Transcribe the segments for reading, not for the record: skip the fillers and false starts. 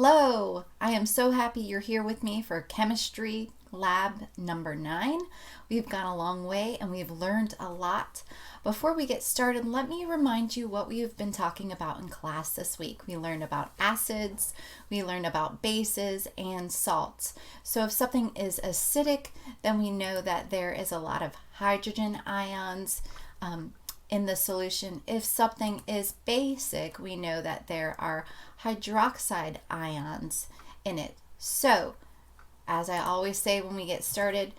Hello! I am so happy you're here with me for chemistry lab number 9. We've gone a long way and we've learned a lot. Before we get started, let me remind you what we have been talking about in class this week. We learned about acids, we learned about bases, and salts. So if something is acidic, then we know that there is a lot of hydrogen ions in the solution. If something is basic, we know that there are hydroxide ions in it. So, as I always say when we get started,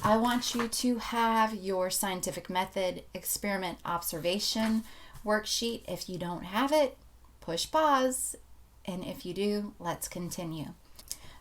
I want you to have your scientific method experiment observation worksheet. If you don't have it, push pause, and if you do, let's continue.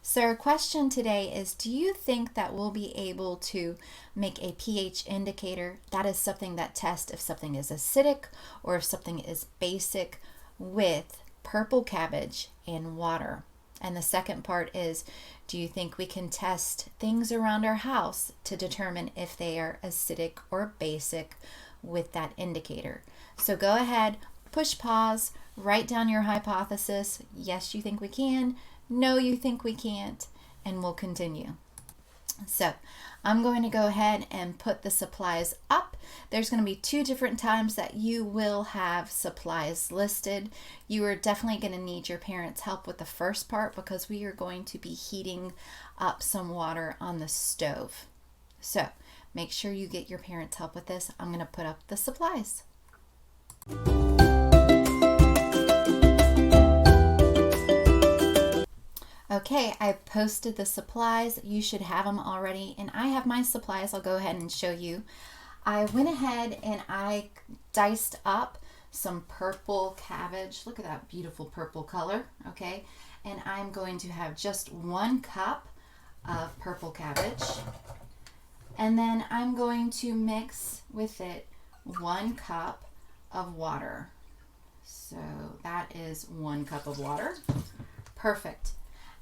So our question today is, do you think that we'll be able to make a pH indicator? That is something that tests if something is acidic or if something is basic with purple cabbage and water. And the second part is, do you think we can test things around our house to determine if they are acidic or basic with that indicator? So go ahead, push pause, write down your hypothesis. Yes, you think we can. No, you think we can't, and we'll continue. So I'm going to go ahead and put the supplies up. There's going to be 2 different times that you will have supplies listed. You are definitely going to need your parents' help with the first part because we are going to be heating up some water on the stove. So make sure you get your parents' help with this. I'm going to put up the supplies. Okay, I posted the supplies. You should have them already, and I have my supplies. I'll go ahead and show you. I went ahead and I diced up some purple cabbage. Look at that beautiful purple color, okay? And I'm going to have just 1 cup of purple cabbage. And then I'm going to mix with it 1 cup of water. So that is 1 cup of water. Perfect.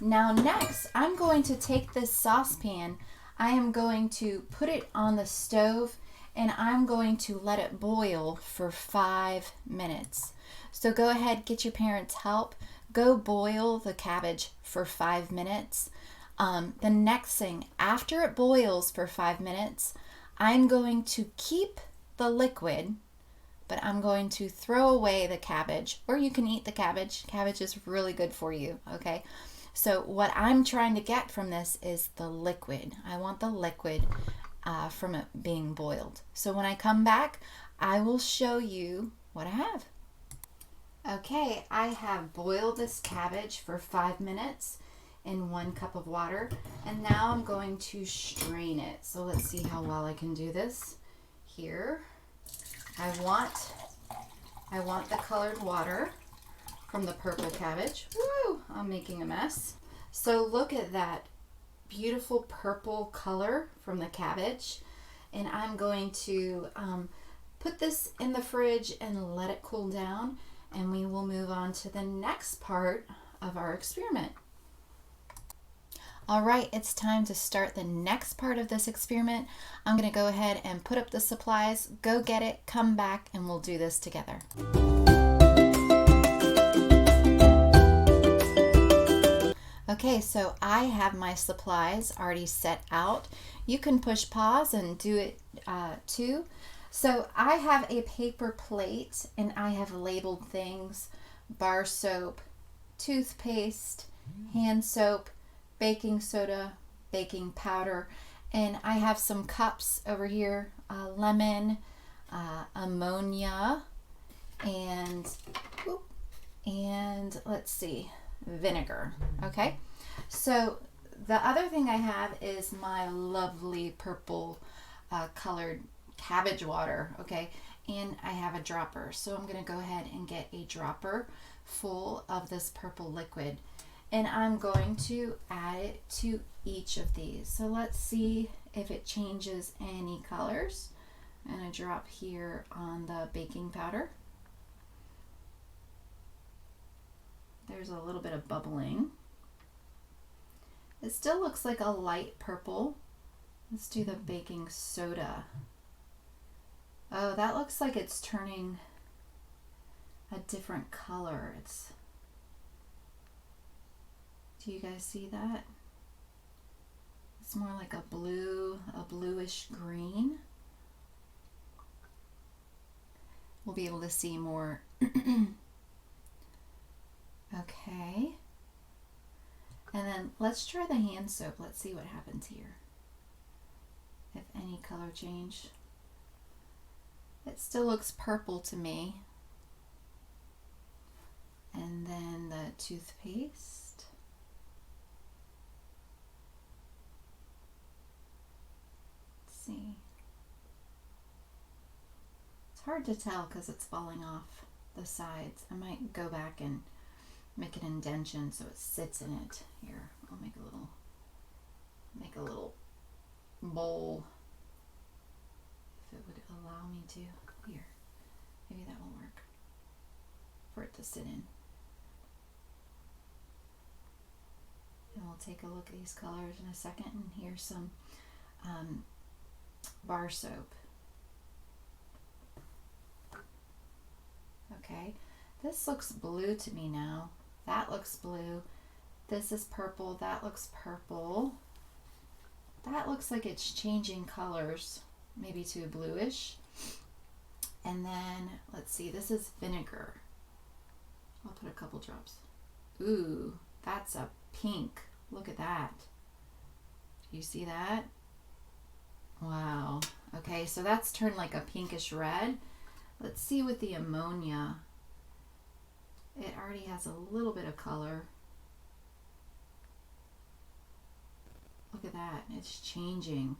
Now next, I'm going to take this saucepan, I am going to put it on the stove, and I'm going to let it boil for 5 minutes. So go ahead, get your parents' help. Go boil the cabbage for 5 minutes. The next thing, after it boils for 5 minutes, I'm going to keep the liquid, but I'm going to throw away the cabbage, or you can eat the cabbage. Cabbage is really good for you, okay? So what I'm trying to get from this is the liquid. I want the liquid from it being boiled. So when I come back, I will show you what I have. Okay, I have boiled this cabbage for 5 minutes in 1 cup of water, and now I'm going to strain it. So let's see how well I can do this. Here, I want the colored water from the purple cabbage. Woo! I'm making a mess. So look at that beautiful purple color from the cabbage. And I'm going to put this in the fridge and let it cool down. And we will move on to the next part of our experiment. All right, it's time to start the next part of this experiment. I'm going to go ahead and put up the supplies, go get it, come back, and we'll do this together. Okay, so I have my supplies already set out. You can push pause and do it too. So I have a paper plate and I have labeled things: bar soap, toothpaste, hand soap, baking soda, baking powder, and I have some cups over here, lemon, ammonia, and let's see, vinegar. Okay, so the other thing I have is my lovely purple colored cabbage water. Okay, and I have a dropper, so I'm going to go ahead and get a dropper full of this purple liquid, and I'm going to add it to each of these. So let's see if it changes any colors. I'm going to drop here on the baking powder. There's a little bit of bubbling. It still looks like a light purple. Let's do the baking soda. Oh, that looks like it's turning a different color. It's Do you guys see that? It's more like a bluish green. We'll be able to see more. Okay. And then let's try the hand soap. Let's see what happens here. If any color change. It still looks purple to me. And then the toothpaste. Let's see. It's hard to tell because it's falling off the sides. I might go back and make an indentation so it sits in it. Here, I'll make a little bowl if it would allow me to. Here, maybe that will work for it to sit in. And we'll take a look at these colors in a second. And here's some bar soap. Okay, this looks blue to me now. That looks blue. This is purple. That looks purple. That looks like it's changing colors, maybe to bluish. And then, let's see, this is vinegar. I'll put a couple drops. Ooh, that's a pink. Look at that. Do you see that? Wow. Okay, so that's turned like a pinkish red. Let's see with the ammonia. It already has a little bit of color. Look at that, it's changing.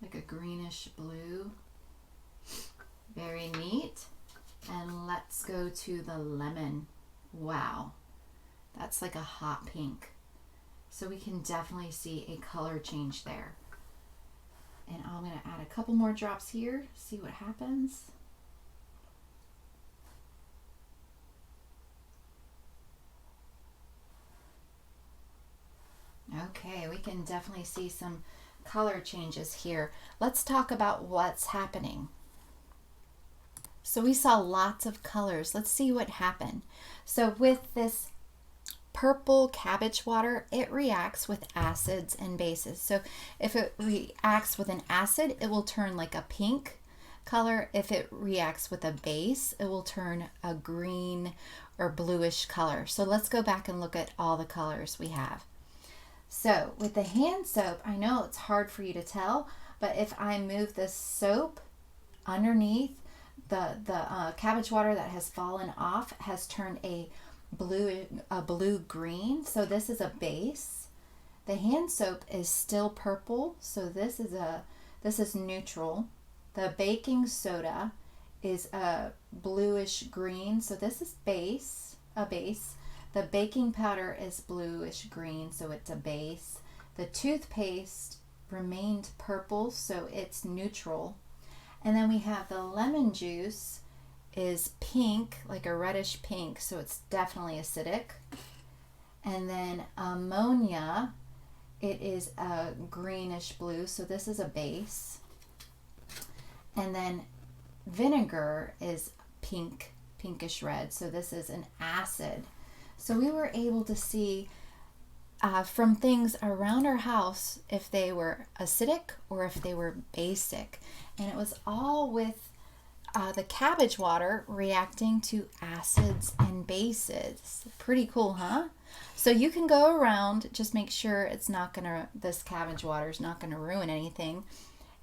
Like a greenish blue. Very neat. And let's go to the lemon. Wow, that's like a hot pink. So we can definitely see a color change there. And I'm gonna add a couple more drops here, see what happens. Okay, we can definitely see some color changes here. Let's talk about what's happening. So we saw lots of colors. Let's see what happened. So with this purple cabbage water, it reacts with acids and bases. So if it reacts with an acid, it will turn like a pink color. If it reacts with a base, it will turn a green or bluish color. So let's go back and look at all the colors we have. So with the hand soap, I know it's hard for you to tell, but if I move the soap underneath, the cabbage water that has fallen off has turned a blue green. So this is a base. The hand soap is still purple, so this is neutral. The baking soda is a bluish green, so this is a base. The baking powder is bluish green, so it's a base. The toothpaste remained purple, so it's neutral. And then we have the lemon juice is pink, like a reddish pink, so it's definitely acidic. And then ammonia, it is a greenish blue, so this is a base. And then vinegar is pinkish red, so this is an acid. So we were able to see from things around our house if they were acidic or if they were basic. And it was all with the cabbage water reacting to acids and bases. Pretty cool, huh? So you can go around, just make sure it's not gonna, this cabbage water is not gonna ruin anything.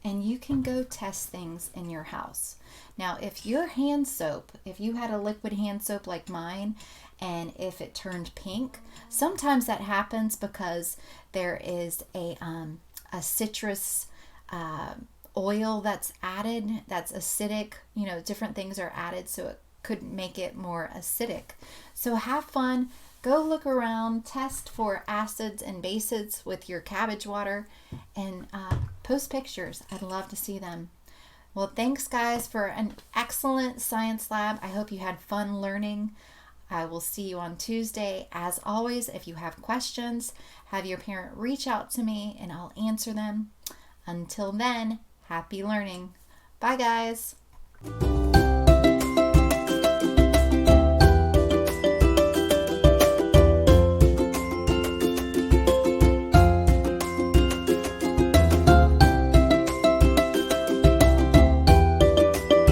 And you can go test things in your house. Now, if your hand soap, if you had a liquid hand soap like mine, and if it turned pink, sometimes that happens because there is a citrus oil that's added, that's acidic. You know, different things are added, so it could make it more acidic. So have fun. Go look around, test for acids and bases with your cabbage water, and post pictures. I'd love to see them. Well, thanks guys for an excellent science lab. I hope you had fun learning. I will see you on Tuesday. As always, if you have questions, have your parent reach out to me and I'll answer them. Until then, happy learning. Bye guys.